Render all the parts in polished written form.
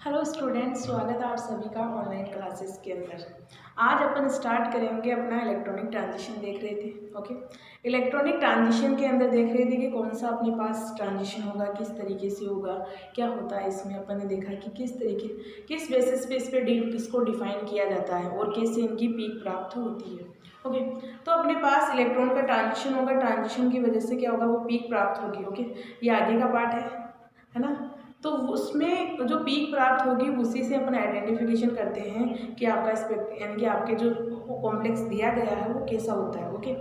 Hello students, स्वागत है आप सभी का ऑनलाइन क्लासेस के अंदर। आज अपन स्टार्ट करेंगे अपना इलेक्ट्रॉनिक ट्रांजिशन। देख रहे थे ओके। इलेक्ट्रॉनिक ट्रांजिशन के अंदर देख रहे थे कि कौन सा अपने पास ट्रांजिशन होगा, किस तरीके से होगा, क्या होता है इसमें। अपन ने देखा कि किस बेसिस पे इस पर इसको डिफाइन किया जाता है और कैसे इनकी पीक प्राप्त होती है। ओके, तो अपने पास इलेक्ट्रॉन का ट्रांजिशन होगा, ट्रांजिशन की वजह से क्या होगा, वो पीक प्राप्त होगी। ओके, ये आगे का पार्ट है ना। तो उसमें जो पीक प्राप्त होगी उसी से अपन आइडेंटिफिकेशन करते हैं कि आपका स्पेक्ट यानी कि आपके जो कॉम्प्लेक्स दिया गया है वो कैसा होता है। ओके,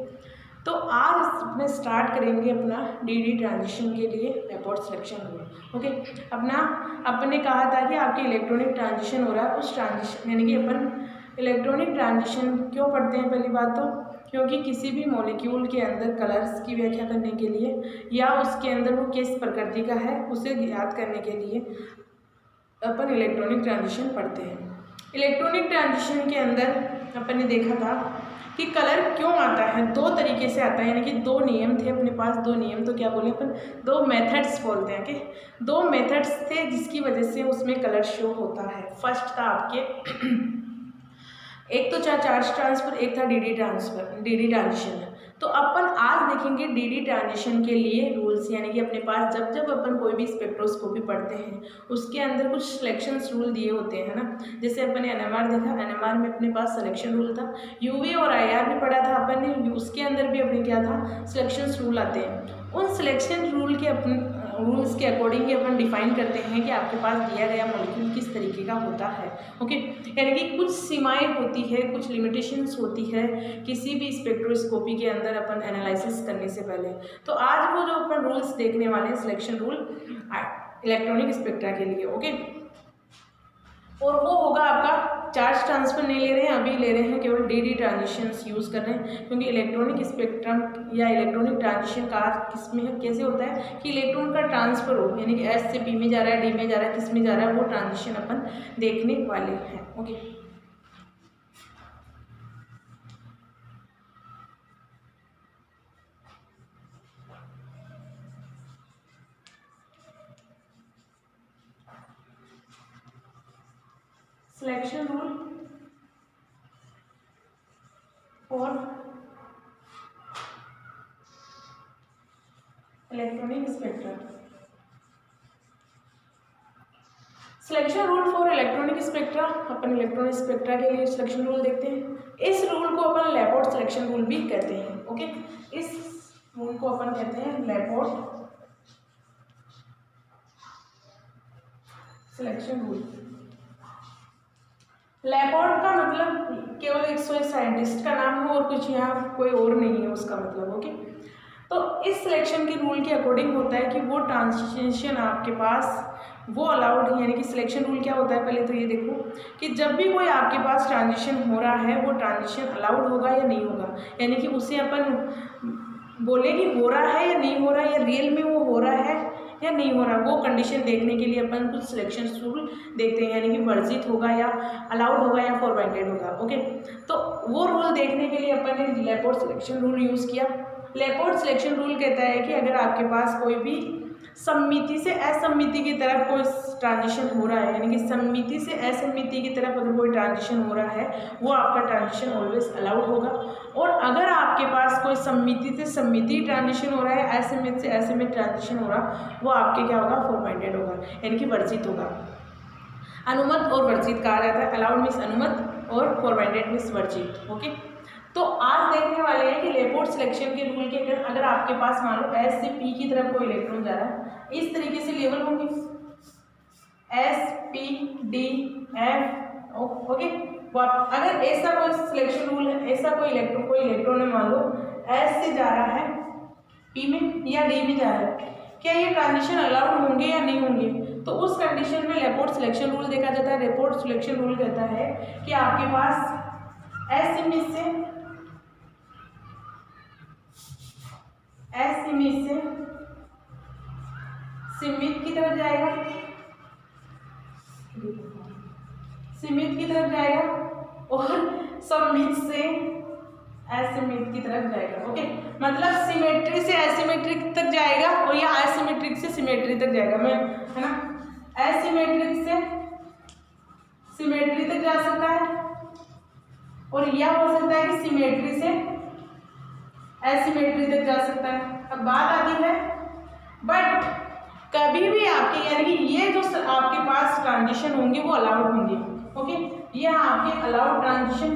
तो आज में स्टार्ट करेंगे अपना डी ट्रांजिशन के लिए लेपोर्ट सिलेक्शन रूल। ओके, अपने कहा था कि आपके इलेक्ट्रॉनिक ट्रांजिशन हो रहा है, उस ट्रांजिशन यानी कि अपन इलेक्ट्रॉनिक ट्रांजिशन क्यों पढ़ते हैं। पहली बात तो क्योंकि किसी भी मॉलिक्यूल के अंदर कलर्स की व्याख्या करने के लिए या उसके अंदर वो किस प्रकृति का है उसे ज्ञात करने के लिए अपन इलेक्ट्रॉनिक ट्रांजिशन पढ़ते हैं। इलेक्ट्रॉनिक ट्रांजिशन के अंदर अपन ने देखा था कि कलर क्यों आता है, दो तरीके से आता है, यानी कि दो नियम थे अपने पास। दो नियम तो क्या बोले अपन, दो मेथड्स बोलते हैं कि दो मेथड्स थे जिसकी वजह से उसमें कलर शो होता है। फर्स्ट था आपके एक तो चार्ज ट्रांसफर, एक था डी ट्रांजिशन। तो अपन आज देखेंगे डी ट्रांजिशन के लिए रूल्स, यानी कि अपने पास जब अपन कोई भी स्पेक्ट्रोस्कोपी पढ़ते हैं उसके अंदर कुछ सिलेक्शन रूल दिए होते हैं ना। जैसे अपन ने एनएमआर देखा, एनएमआर में अपने पास सिलेक्शन रूल था। यूवी और आईआर भी पढ़ा था अपन ने, उसके अंदर भी अपने क्या था, सिलेक्शन रूल आते हैं। उन सिलेक्शन रूल्स के अकॉर्डिंग अपन डिफाइन करते हैं कि आपके पास दिया गया मॉलिक्यूल किस तरीके का होता है। ओके, यानी कि कुछ सीमाएं होती है, कुछ लिमिटेशंस होती है किसी भी स्पेक्ट्रोस्कोपी के अंदर अपन एनालिसिस करने से पहले। तो आज वो जो अपन रूल्स देखने वाले हैं, सिलेक्शन रूल इलेक्ट्रॉनिक स्पेक्ट्रा के लिए। ओके, और वो होगा आपका चार्ज ट्रांसफर नहीं ले रहे हैं, अभी ले रहे हैं केवल डी ट्रांजिशंस यूज़ कर रहे हैं। क्योंकि इलेक्ट्रॉनिक स्पेक्ट्रम या इलेक्ट्रॉनिक ट्रांजिशन का किसमें कैसे होता है कि इलेक्ट्रॉन का ट्रांसफर हो, यानी कि एस से पी में जा रहा है, डी में जा रहा है, किस में जा रहा है, वो ट्रांजिशन अपन देखने वाले हैं। Okay, selection rule for electronic spectra. Selection rule for electronic spectra, upon electronic spectra के लिए सिलेक्शन रूल देखते हैं। इस रूल को अपन लेपोर्ट सिलेक्शन रूल भी कहते हैं। ओके, इस रूल को अपन कहते हैं लेपोर्ट सिलेक्शन रूल। लेपोर्ट का मतलब केवल एक साइंटिस्ट का नाम है और कुछ यहाँ कोई और नहीं है उसका मतलब। ओके, तो इस सिलेक्शन के रूल के अकॉर्डिंग होता है कि वो ट्रांजिशन आपके पास वो अलाउड है। यानी कि सिलेक्शन रूल क्या होता है, पहले तो ये देखो कि जब भी कोई आपके पास ट्रांजिशन हो रहा है वो ट्रांजिशन अलाउड होगा या नहीं होगा, यानी कि उसे अपन बोले कि हो रहा है या नहीं हो रहा है, या रियल में वो हो रहा है या नहीं हो रहा, वो कंडीशन देखने के लिए अपन कुछ सिलेक्शन रूल देखते हैं। यानी कि वर्जित होगा या अलाउड होगा या फॉरवर्डेड होगा। ओके, तो वो रूल देखने के लिए अपन ने लेपोर्ट सिलेक्शन रूल यूज़ किया। लेपोर्ट सिलेक्शन रूल कहता है कि अगर आपके पास कोई भी सम्मिति से असम्मिति की तरफ कोई ट्रांजिशन हो रहा है, यानी कि सम्मिति से असम्मिति की तरफ अगर कोई ट्रांजिशन हो रहा है वो आपका ट्रांजिशन ऑलवेज अलाउड होगा। और अगर आपके पास कोई सम्मिति से सम्मिति ट्रांजिशन हो रहा है, असम्मित से असम्मित ट्रांजिशन हो रहा, वो आपके क्या होगा, फॉरवर्डेड होगा, यानी कि वर्जित होगा। अनुमत और वर्जित कहा जाता है। अलाउड मीन्स अनुमत और फॉरवर्डेड मीन्स वर्जित। ओके, तो आज देखने वाले हैं कि लेपोर्ट सिलेक्शन के रूल के अगर आपके पास मान लो एस से पी की तरफ कोई इलेक्ट्रॉन जा रहा है, इस तरीके से लेवल होंगे S P D F. Okay, अगर ऐसा कोई सिलेक्शन रूल है, ऐसा कोई इलेक्ट्रॉन है, मान लो एस से जा रहा है पी में या डी में जा रहा है, क्या ये ट्रांजिशन अलाउड होंगे या नहीं होंगे। तो उस कंडीशन में लेपोर्ट सिलेक्शन रूल देखा जाता है। लेपोर्ट सिलेक्शन रूल कहता है कि आपके पास एस इमेज से सीमित की तरफ जाएगा, सीमित की तरफ जाएगा और सम्मित से एसिमेट्रिक की तरफ जाएगा। ओके, मतलब सिमेट्री से एसिमेट्रिक तक जाएगा और या एसिमेट्रिक से सिमेट्री तक जाएगा, मैं है ना, एसिमेट्रिक से सिमेट्री तक जा सकता है, और यह हो सकता है कि सिमेट्री से एसिमेट्री तक जा सकता है। अब बात आती है, बट कभी भी आपके यानी कि ये जो आपके पास ट्रांजिशन होंगे वो अलाउड होंगे, ओके, ये आपके अलाउड ट्रांजिशन।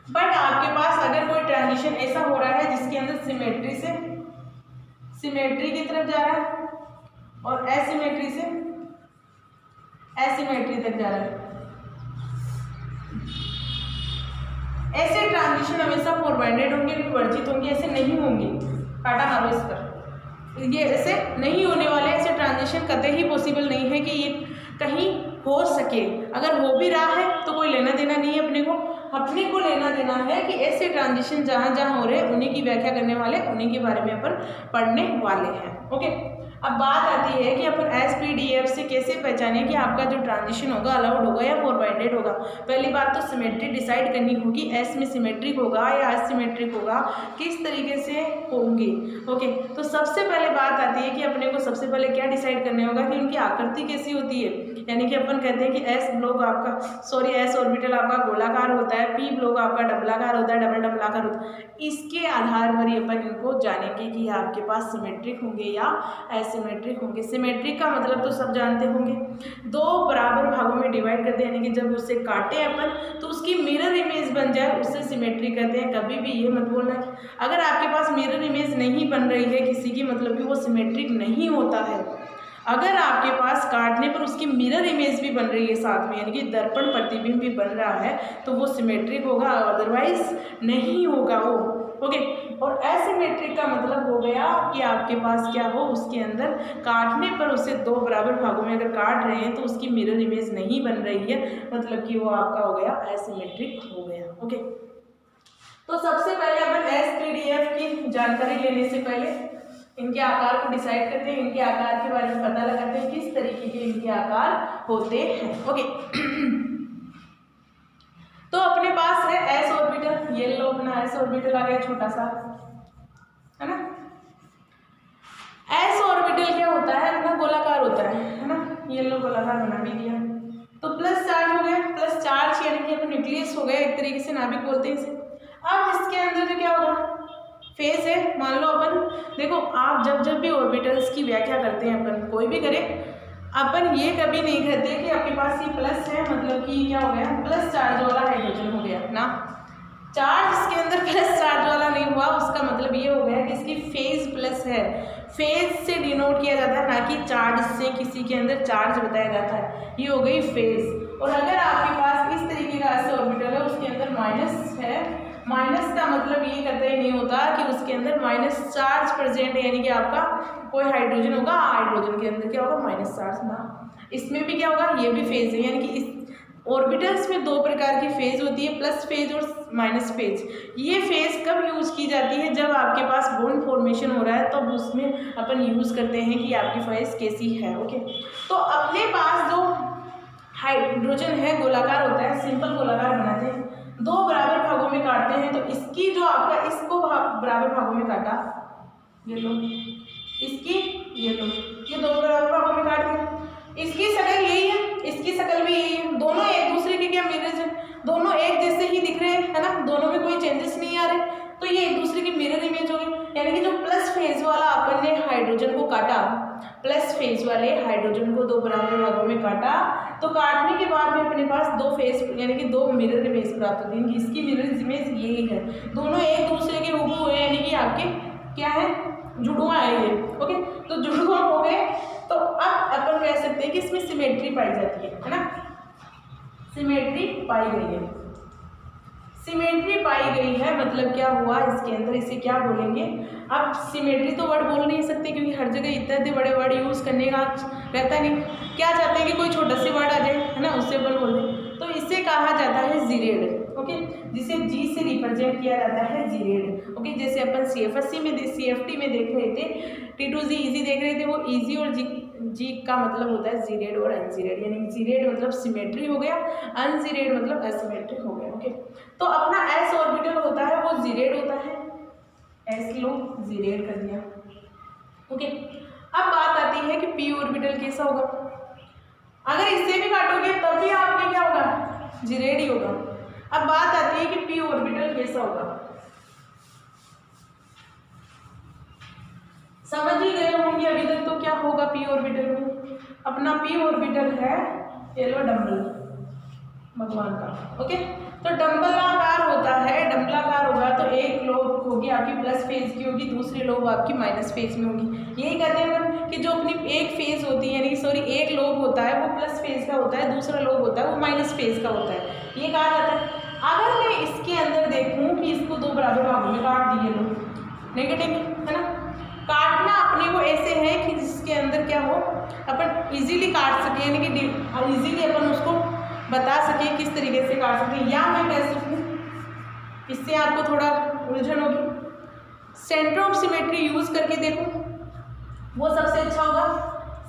बट आपके पास अगर कोई ट्रांजिशन ऐसा हो रहा है जिसके अंदर सिमेट्री से सिमेट्री की तरफ जा रहा है और एसिमेट्री से एसिमेट्री तक जा रहा है, ऐसे ट्रांजिशन हमेशा फॉरवर्डेड होंगे, विवर्जित होंगे, ऐसे नहीं होंगे। काटा मारो इस पर, ये ऐसे नहीं होने वाले। ऐसे ट्रांजिशन कतई ही पॉसिबल नहीं है कि ये कहीं हो सके। अगर हो भी रहा है तो कोई लेना देना नहीं है अपने को लेना देना है कि ऐसे ट्रांजिशन जहाँ जहाँ हो रहे हैं उन्हीं की व्याख्या करने वाले, उन्हीं के बारे में अपन पढ़ने वाले हैं, ओके। अब बात आती है कि अपन SPDF से कैसे पहचाने कि आपका जो ट्रांजिशन होगा अलाउड होगा या फॉरवर्डेड होगा। पहली बात तो सिमेट्री डिसाइड करनी होगी, एस में सिमेट्रिक होगा या असिमेट्रिक होगा, किस तरीके से होंगे, ओके। तो सबसे पहले बात आती है कि अपने को सबसे पहले क्या डिसाइड करने होगा कि उनकी आकृति कैसी होती है। यानी कि अपन कहते हैं कि एस ऑर्बिटल आपका गोलाकार होता है, P ब्लॉक आपका डबलाकार होता है, डबलाकार होता है। इसके आधार पर ही अपन इनको जानेंगे कि आपके पास सिमेट्रिक होंगे या एसिमेट्रिक होंगे। सिमेट्रिक का मतलब तो सब जानते होंगे, दो बराबर भागों में डिवाइड करते हैं, यानी कि जब उसे काटे अपन तो उसकी मिरर इमेज बन जाए, उससे सिमेट्रिक कहते हैं। कभी भी ये मत बोलना कि अगर आपके पास मिरर इमेज नहीं बन रही है किसी की, मतलब कि वो सिमेट्रिक नहीं होता है। अगर आपके पास काटने पर उसकी मिरर इमेज भी बन रही है साथ में, यानी कि दर्पण प्रतिबिंब भी बन रहा है, तो वो सिमेट्रिक होगा, अदरवाइज नहीं होगा वो, ओके। और एसिमेट्रिक का मतलब हो गया कि आपके पास क्या हो, उसके अंदर काटने पर उसे दो बराबर भागों में अगर काट रहे हैं तो उसकी मिरर इमेज नहीं बन रही है, मतलब कि वो आपका हो गया एसिमेट्रिक हो गया, ओके। तो सबसे पहले अपन SPDF की जानकारी लेने से पहले इनके आकार को डिसाइड करते हैं, इनके आकार के बारे में पता लगाते हैं किस तरीके के इनके आकार होते हैं, ओके। तो अपने पास है S ऑर्बिटल, ये लो अपना S ऑर्बिटल आ गया छोटा सा, है ना। S ऑर्बिटल क्या होता है, अपना गोलाकार होता है ना, ये लो गोलाकार बना भी दिया। तो प्लस चार्ज हो गया, प्लस चार्ज यानी कि अपन न्यूक्लियस हो गया, एक तरीके से नाभिक बोलते हैं इसे। अब इसके अंदर जो क्या होगा, फेज है। मान लो अपन देखो, आप जब भी ऑर्बिटल्स की व्याख्या करते हैं, अपन कोई भी करें, अपन ये कभी नहीं कहते कि आपके पास ये प्लस है मतलब कि क्या हो गया, प्लस चार्ज वाला हाइड्रोजन हो गया ना। चार्ज इसके अंदर प्लस चार्ज वाला नहीं हुआ, उसका मतलब ये हो गया कि इसकी फेज प्लस है। फेज से डिनोट किया जाता है, ना कि चार्ज से किसी के अंदर चार्ज बताया जाता है। ये हो गई फेज। और अगर आपके पास इस तरीके का ऐसे ऑर्बिटल है, उसके अंदर माइनस है, माइनस का मतलब ये कतई नहीं होता कि उसके अंदर माइनस चार्ज प्रेजेंट है, यानी कि आपका कोई हाइड्रोजन होगा, हाइड्रोजन के अंदर क्या होगा, माइनस चार्ज ना। इसमें भी क्या होगा, ये भी फेज है, यानी कि इस ऑर्बिटल्स में दो प्रकार की फेज होती है, प्लस फेज और माइनस फेज। ये फेज कब यूज की जाती है, जब आपके पास बॉन्ड फॉर्मेशन हो रहा है, तब उसमें अपन यूज करते हैं कि आपकी फेज कैसी है, ओके। तो अपने पास जो हाइड्रोजन है गोलाकार होता है, सिंपल गोलाकार बनाते हैं, दो बराबर भागों में काटते हैं। तो इसकी जो आपका इसको बराबर भागों में काटा, ये लो, इसकी ये लो, ये दो बराबर भागों में काट दिया। इसकी शक्ल यही है, इसकी शक्ल भी यही है, दोनों एक दूसरे के क्या मिरर्स हैं, दोनों एक जैसे ही दिख रहे हैं, है ना, दोनों में कोई चेंजेस नहीं आ रहे, तो ये एक दूसरे की मिरर इमेज हो गई। यानी कि जो प्लस फेज वाला अपन ने हाइड्रोजन को काटा, प्लस फेज वाले हाइड्रोजन को दो बराबर भागों में काटा, तो काटने के बाद में अपने पास दो फेज यानी कि दो मिरर इमेज प्राप्त होती है। इसकी मिरर इमेज यही है, दोनों एक दूसरे के हुबहू हुए, यानी कि आपके क्या है, जुड़वा है ये, ओके। तो जुड़वा हो गए, तो अब अपन कह सकते हैं कि इसमें सिमेट्री पाई जाती है ना, सिमेट्री पाई गई है। सिमेट्री पाई गई है मतलब क्या हुआ, इसके अंदर इसे क्या बोलेंगे। अब सिमेट्री तो वर्ड बोल नहीं सकते क्योंकि हर जगह इतने बड़े वर्ड यूज़ करने का रहता नहीं, क्या चाहते हैं कि कोई छोटा सी वर्ड आ जाए, है ना, उससे अपन बोल दें। तो इसे कहा जाता है जीरेड, ओके, जिसे जी से रिप्रेजेंट किया जाता है, जीरेड, ओके। जैसे अपन CFSC में CFT में देख रहे थे, T2G इजी देख रहे थे, वो इजी और जी का मतलब होता है जीरेड और अनजीरेड, यानी जीरेड मतलब सिमेट्री हो गया, अनजीरेड मतलब एसिमेट्रिक हो गया, ओके। तो अपना एस ऑर्बिटल होता है वो जीरेड होता है, एस लो जीरेड कर दिया, ओके। अब बात आती है कि पी ऑर्बिटल कैसा होगा। अगर इससे भी काटोगे तब भी आपके क्या होगा, जीरेड ही होगा। अब बात आती है कि पी ऑर्बिटल कैसा होगा। समझ ही गए होंगे अभी तक तो क्या होगा पी ऑर्बिटल में। अपना पी ऑर्बिटल है ये लो डम्बल भगवान का, ओके। तो डम्बलाकार होता है, डम्बलाकार होगा तो एक लोब होगी आपकी प्लस फेज की होगी, दूसरी लोब आपकी माइनस फेज में होगी। यही कहते हैं अपन कि जो अपनी एक फेज होती है यानी कि सॉरी एक लोब होता है वो प्लस फेज का होता है, दूसरा लोब होता है वो माइनस फेज का होता है, ये कहा जाता है। अगर मैं इसके अंदर देखूँ कि इसको दो बराबर भागों में काट दिए लोग नेगेटिव है ना, काटना अपने को ऐसे है कि जिसके अंदर क्या हो अपन इजीली काट सके, यानी कि इजीली अपन उसको बता सके किस तरीके से काट सकते। या मैं कह सकूँ, इससे आपको थोड़ा उलझन होगी, सेंटर ऑफ सिमेट्री यूज करके देखो वो सबसे अच्छा होगा।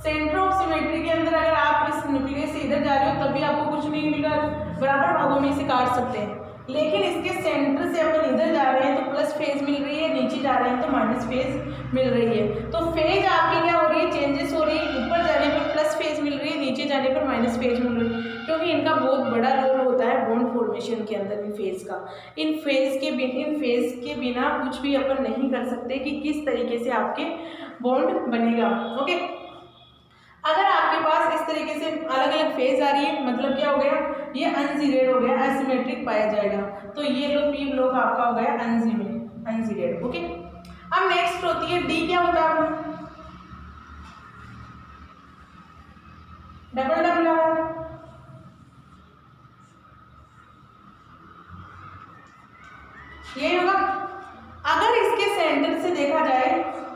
सेंटर ऑफ सिमेट्री के अंदर अगर आप इस न्यूक्लियस से इधर जा रहे हो तब भी आपको कुछ नहीं मिल रहा, बराबर भागों में इसे काट सकते हैं। लेकिन इसके सेंटर से अपन इधर जा रहे हैं तो प्लस फेज मिल रही है, नीचे जा रहे हैं तो माइनस फेज मिल रही है। तो फेज आपकी क्या हो रही है, चेंजेस हो रही है। ऊपर जाने पर प्लस फेज मिल रही है, नीचे जाने पर माइनस फेज मिल रही है, क्योंकि इनका बहुत बड़ा रोल होता है बॉन्ड फॉर्मेशन के अंदर इन फेज का। इन फेज के बिना कुछ भी अपन नहीं कर सकते कि किस तरीके से आपके बॉन्ड बनेगा, ओके। अगर आपके पास इस तरीके से अलग अलग फेज आ रही है मतलब क्या हो गया, ये अनजीरेड हो गया, एसिमेट्रिक पाया जाएगा। तो ये लो पी ब्लॉक आपका हो गया अनजीरेड, ओके। अब नेक्स्ट होती है डी, क्या होता है डबल डबल ये होगा। अगर इसके सेंटर से देखा जाए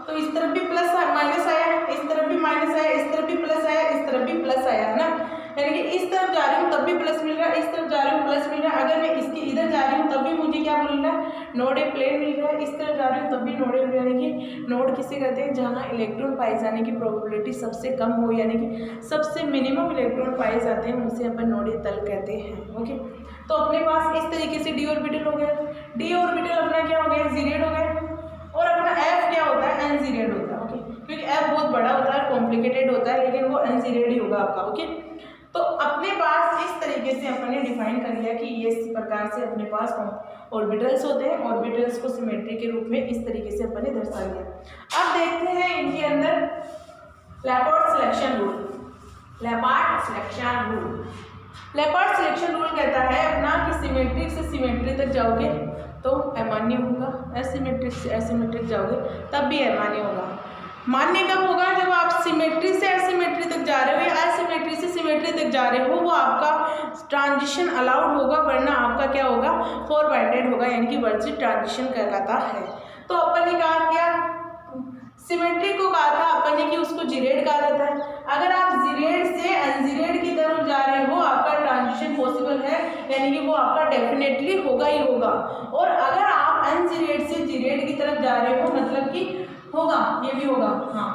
तो इस तरफ भी प्लस माइनस आया, इस तरफ भी माइनस आया, इस तरफ भी प्लस आया, इस तरफ भी प्लस आया है ना, यानी कि इस तरफ जा रही हूँ तब भी प्लस मिल रहा है, इस तरफ जा रही हूँ प्लस मिल रहा है। अगर मैं इसके इधर जा रही हूँ तब भी मुझे क्या मिल रहा है, नोड ए प्लेन मिल रहा है। इस तरफ जा रही हूँ तब भी नोड ए, यानी कि नोड किसे कहते हैं, जहाँ इलेक्ट्रॉन पाए जाने की प्रोबेबिलिटी सबसे कम हो, यानी कि सबसे मिनिमम इलेक्ट्रॉन पाए जाते हैं, उसे अपन नोड ए तल कहते हैं, ओके। तो अपने पास इस तरीके से डी ऑर्बिटल हो गया। डी ऑर्बिटल अपना क्या हो गया, जीरेड हो गया। और अपना एफ क्या होता है, अनजीरेड होता है, ओके। क्योंकि एफ बहुत बड़ा होता है, कॉम्प्लिकेटेड होता है, लेकिन वो अनजीरेड ही होगा आपका, ओके। तो अपने पास इस तरीके से अपन ने डिफाइन कर लिया कि ये इस प्रकार से अपने पास ऑर्बिटल्स होते हैं। ऑर्बिटल्स को सिमेट्री के रूप में इस तरीके से अपन ने दर्शा लिया। अब देखते हैं इनके अंदर leopard selection rule. Leopard selection rule, leopard selection rule कहता है अपना कि सिमेट्रिक से सिमेट्री तक जाओगे तो अमान्य होगा, एसिमेट्रिक से एसिमेट्रिक जाओगे तब भी अमान्य होगा। मान्य कब होगा, जब आप सिमेट्री से एसिमेट्री तक जा रहे हो या एसिमेट्री से सिमेट्री तक जा रहे हो, वो आपका ट्रांजिशन अलाउड होगा, वरना आपका क्या होगा, फोर बाइंडेड होगा, यानी कि वर्जित ट्रांजिशन कहलाता है। तो अपन ने कहा क्या, सिमेट्री को कहा था अपन ने कि उसको जीरेड कहा जाता है। अगर आप जीरेड से अनजीरेड की तरफ जा रहे हो आपका ट्रांजिशन पॉसिबल है, यानी कि वो आपका डेफिनेटली होगा ही होगा। और अगर आप अनजीरेड से जीरेड की तरफ जा रहे हो मतलब कि होगा, ये भी होगा, हाँ।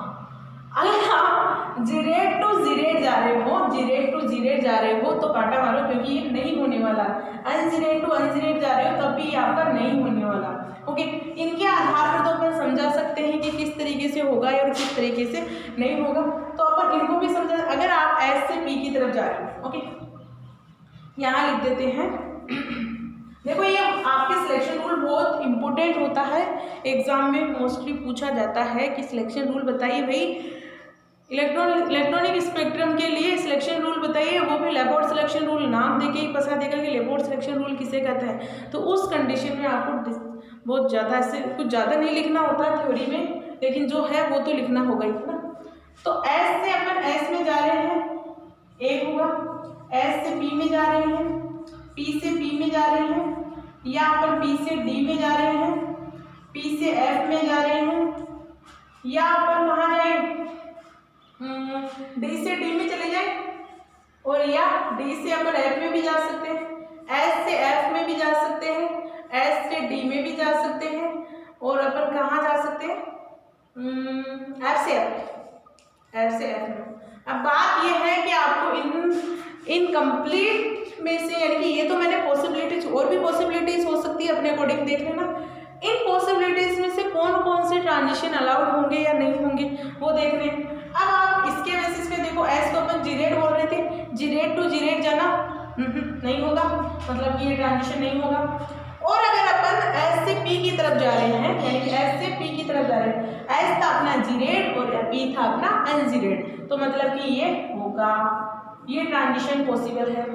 अगर आप जीरेड टू जीरेड जा रहे हो, जीरेड टू जीरेड जा रहे हो तो काटा मारो, क्योंकि ये नहीं होने वाला। अनजीरेड टू अनजीरेड जा रहे हो तब भी ये आपका नहीं होने वाला, ओके। इनके आधार पर तो अपन समझा सकते हैं कि किस तरीके से होगा और किस तरीके से नहीं होगा। तो अपन इनको भी समझा, अगर आप एस से पी की तरफ जा रहे हो, ओके, यहाँ लिख देते हैं। देखो ये आपके सिलेक्शन रूल बहुत इंपॉर्टेंट होता है, एग्जाम में मोस्टली पूछा जाता है कि सिलेक्शन रूल बताइए भाई, इलेक्ट्रॉनिक स्पेक्ट्रम के लिए सिलेक्शन रूल बताइए, वो भी लैपोर्ट सिलेक्शन रूल नाम देके ही पता देगा कि लैपोर्ट सिलेक्शन रूल किसे कहते हैं। तो उस कंडीशन में आपको बहुत ज़्यादा ऐसे कुछ ज़्यादा नहीं लिखना होता थ्योरी में, लेकिन जो है वो तो लिखना होगा ही ना। तो एस से अपन एस में जा रहे हैं, एक होगा, एस से पी में जा रहे हैं, पी से पी में जा रहे हैं, या अपन पी से डी में जा रहे हैं, पी से एफ में जा रहे हैं, या अपन कहाँ जाए, डी से डी में चले जाए, और या डी से अपन एफ में भी जा सकते हैं, एस से एफ में भी जा सकते हैं, एस से डी में भी जा सकते हैं, और अपन कहाँ जा सकते हैं, एफ से एफ में। अब बात यह है कि आपको इन कंप्लीट में से, यानी कि ये तो मैंने पॉसिबिलिटीज, और भी पॉसिबिलिटीज हो सकती है अपने अकॉर्डिंग देख लेना। इन पॉसिबिलिटीज में से कौन कौन से ट्रांजिशन अलाउड होंगे या नहीं होंगे वो देख रहे हैं। अब आप इसके बेसिस पे देखो, एस को अपन जीरेड बोल रहे थे, जीरेड टू जीरेड जाना नहीं होगा, मतलब ये ट्रांजिशन नहीं होगा। और अगर अपन एस से पी की तरफ जा रहे हैं, यानी कि एस से पी की तरफ जा रहे हैं, एस था अपना जीरेड और पी था अपना अनजीरेड, तो मतलब कि ये होगा, ये ट्रांजिशन पॉसिबल है।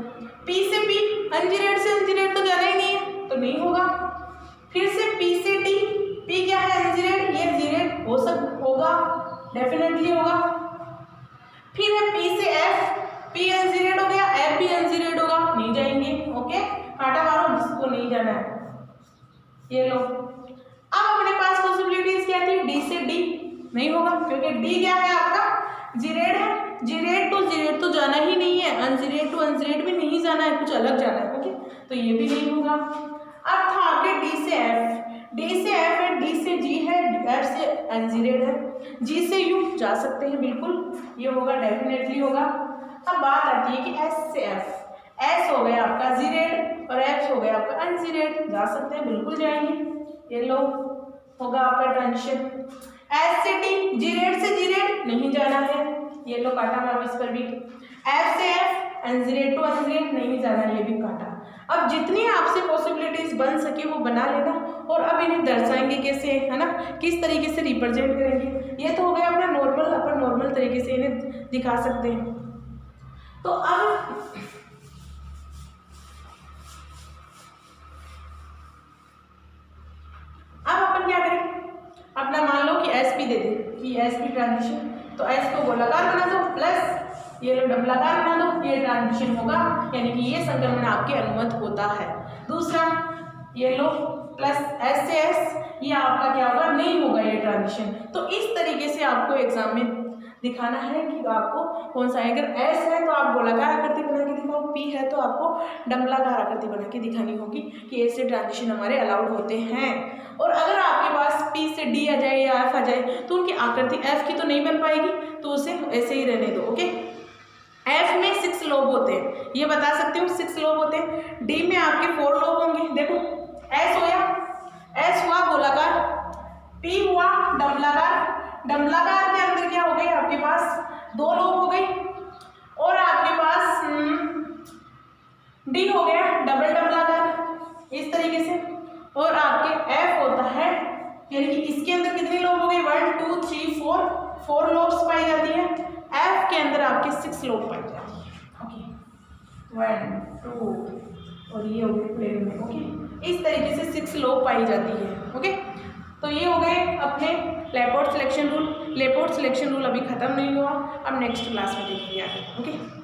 पी से पी, अनजीरेड से अनजीरेड तो जाना ही नहीं है, तो नहीं होगा। फिर से पी से टी, पी क्या है अनजीरेड, ये जीरेड होगा, डेफिनेटली होगा। फिर है पी से एफ, पी अनजीरेड हो गया, एफ भी अनजीरेड होगा, नहीं जाएंगे। ओके, कांटा मारो जिसको नहीं जाना है, ये लो। अब अपने पास पॉसिबिलिटीज क्या थी, डी से डी, नहीं होगा क्योंकि डी क्या है आपका जीरेड है, जीरेड टू जीरेड तो जाना ही नहीं है, अनजीरेड टू अनजीरेड भी नहीं जाना है, कुछ अलग जाना है। ओके, तो ये भी नहीं होगा। अब था आपके डी से एफ, डी से एफ है, डी से जी है, एफ से अनजीरेड है, जी से यू जा सकते हैं, बिल्कुल ये होगा, डेफिनेटली होगा। अब बात आती है कि एस से एफ, एस हो गया आपका जीरेड और एफ हो गया आपका अनजीरेड, जा सकते हैं, बिल्कुल जाएंगे, ये लो होगा आपका ट्रांजिशन। एस से टी, जीरेड से जीरेड नहीं जाना है, ये लो काटा मारो इस पर भी। एफ से एफ, अनजीरेड टू अनजीरेड नहीं जाना, ये भी काटा। अब जितनी आपसे पॉसिबिलिटीज बन सके वो बना लेना, और अब इन्हें दर्शाएंगे कैसे, है ना, किस तरीके से रिप्रेजेंट करेंगे। ये तो हो गया अपना नॉर्मल, अपन नॉर्मल तरीके से इन्हें दिखा सकते हैं। तो अब अपन क्या करें, अपना मान लो कि एस पी दे दें कि एस पी ट्रांजिशन, तो एस को गोलाकार बना दो, प्लस ये लो डबलाकार बना दो, ये ट्रांजिशन होगा, यानी कि ये संक्रमण आपके अनुमत होता है। दूसरा ये लो प्लस एस से एस, ये आपका क्या होगा, नहीं होगा ये ट्रांजिशन। तो इस तरीके से आपको एग्जाम में दिखाना है कि आपको कौन सा है। अगर एस है तो आप गोलाकार आकृति बना के दिखाओ, पी है तो आपको डबलाकार आकृति बना के दिखानी होगी कि ऐसे ट्रांजिशन हमारे अलाउड होते हैं। और अगर आपके पास पी से डी आ जाए या एफ आ जाए तो उनकी आकृति एफ की तो नहीं बन पाएगी, तो उसे ऐसे ही रहने दो। ओके, एफ में 6 लोब होते हैं, ये बता सकते हो 6 लोब होते हैं। डी में आपके 4 लोब होंगे, देखो एस होया, एस हुआ गोलाकार, पी हुआ डबलाकार, डबलाकार के अंदर क्या हो गई आपके पास 2 लोब हो गई, और आपके पास डी हो गया डबल डबलाकार, इस तरीके से। और आपके एफ होता है, यानी कि इसके अंदर कितनी लोब हो गई, 1 2 3 4 लोब्स पाई जाती है। एफ के अंदर आपके 6 लोब पाई जाती है। ओके, 1 2 और ये हो गए प्लेन में। ओके, इस तरीके से 6 लोब पाई जाती है। ओके, तो ये हो गए अपने लेपोर्ट सिलेक्शन रूल। लेपोर्ट सिलेक्शन रूल अभी खत्म नहीं हुआ, अब नेक्स्ट क्लास में देखेंगे आगे। ओके।